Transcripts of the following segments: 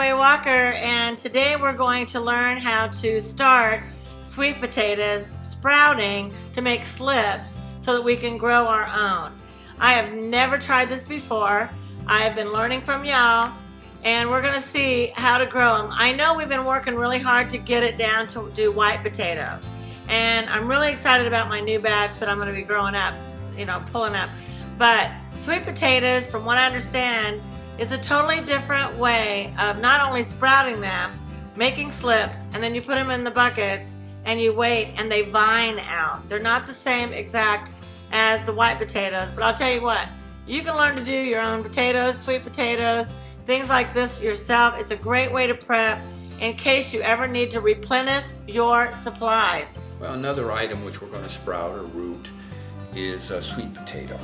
Potaway Walker, and today we're going to learn how to start sweet potatoes sprouting to make slips so that we can grow our own. I have never tried this before. I have been learning from y'all, and we're going to see how to grow them. I know we've been working really hard to get it down to do white potatoes, and I'm really excited about my new batch that I'm going to be growing up, pulling up. But sweet potatoes, from what I understand, is a totally different way of not only sprouting them, making slips, and then you put them in the buckets and you wait and they vine out. They're not the same exact as the white potatoes, but I'll tell you what, you can learn to do your own potatoes, sweet potatoes, things like this yourself. It's a great way to prep in case you ever need to replenish your supplies. Well, another item which we're going to sprout or root is a sweet potato.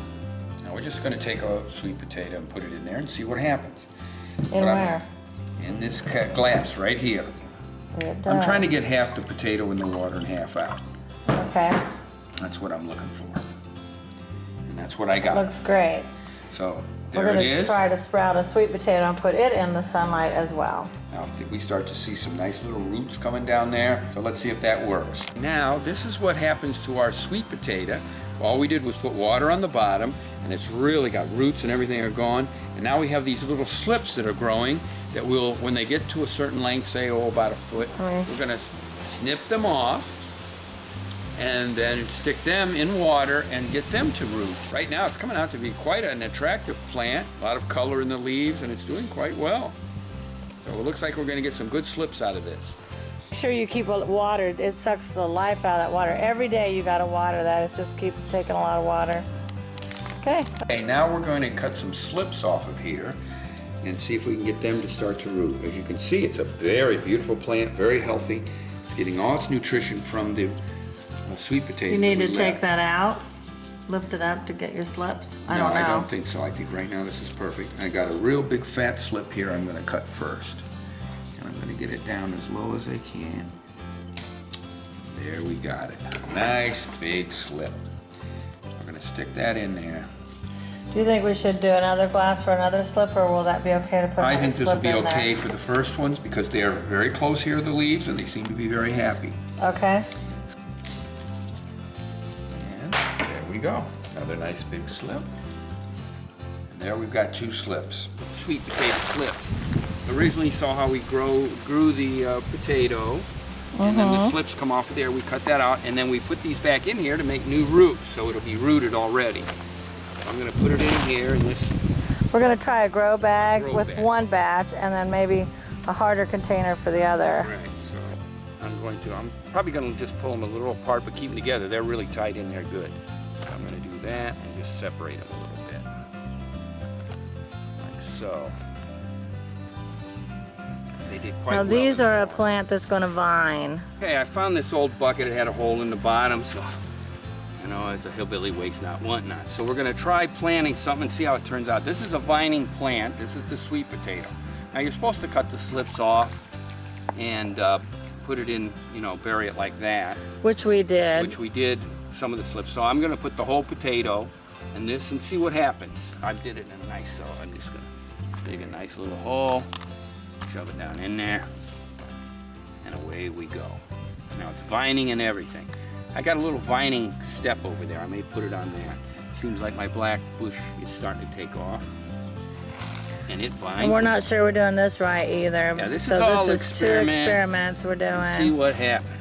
Now we're just going to take a sweet potato and put it in there and see what happens. In where? In this glass right here. I'm trying to get half the potato in the water and half out. Okay. That's what I'm looking for. And that's what I got. Looks great. So there it is. We're going to try to sprout a sweet potato and put it in the sunlight as well. Now we start to see some nice little roots coming down there. So let's see if that works. Now this is what happens to our sweet potato. All we did was put water on the bottom, and it's really got roots and everything are gone. And now we have these little slips that are growing that will, when they get to a certain length, say, about a foot, we're going to snip them off and then stick them in water and get them to root. Right now it's coming out to be quite an attractive plant, a lot of color in the leaves, and it's doing quite well. So it looks like we're going to get some good slips out of this. Make sure you keep it watered. It sucks the life out of that water. Every day you gotta water that. It just keeps taking a lot of water. Okay. Okay, now we're going to cut some slips off of here and see if we can get them to start to root. As you can see, it's a very beautiful plant, very healthy. It's getting all its nutrition from the sweet potato. You need to take that out, lift it up to get your slips. I don't know. I don't think so. I think right now this is perfect. I got a real big fat slip here I'm going to cut first. I'm going to get it down as low as I can. There we got it. Nice big slip. We're going to stick that in there. Do you think we should do another glass for another slip, or will that be okay to put I another think this will slip be in okay there? for the first ones because they are very close here to the leaves and they seem to be very happy. Okay. And there we go. Another nice big slip. And there we've got two slips. Sweet potato slips. Originally saw how we grew the potato, and then the slips come off there. We cut that out, and then we put these back in here to make new roots, so it'll be rooted already. So I'm going to put it in here in this. We're going to try a grow bag with one batch, and then maybe a harder container for the other. Right. So I'm probably going to just pull them a little apart, but keep them together. They're really tight in there good. So I'm going to do that and just separate them a little bit, like so. They did quite Now well. these are a plant that's going to vine. Okay, I found this old bucket. It had a hole in the bottom, so as a hillbilly waste not, want not. So we're going to try planting something and see how it turns out. This is a vining plant. This is the sweet potato. Now you're supposed to cut the slips off and put it in, bury it like that. Which we did. Which we did, some of the slips. So I'm going to put the whole potato in this and see what happens. I did it in a nice, so I'm just going to dig a nice little hole. Shove it down in there, and away we go. Now it's vining and everything. I got a little vining step over there. I may put it on there. Seems like my black bush is starting to take off, and it vines. And we're not sure we're doing this right either. Yeah, this so is all this is two experiments we're doing. Let's see what happens.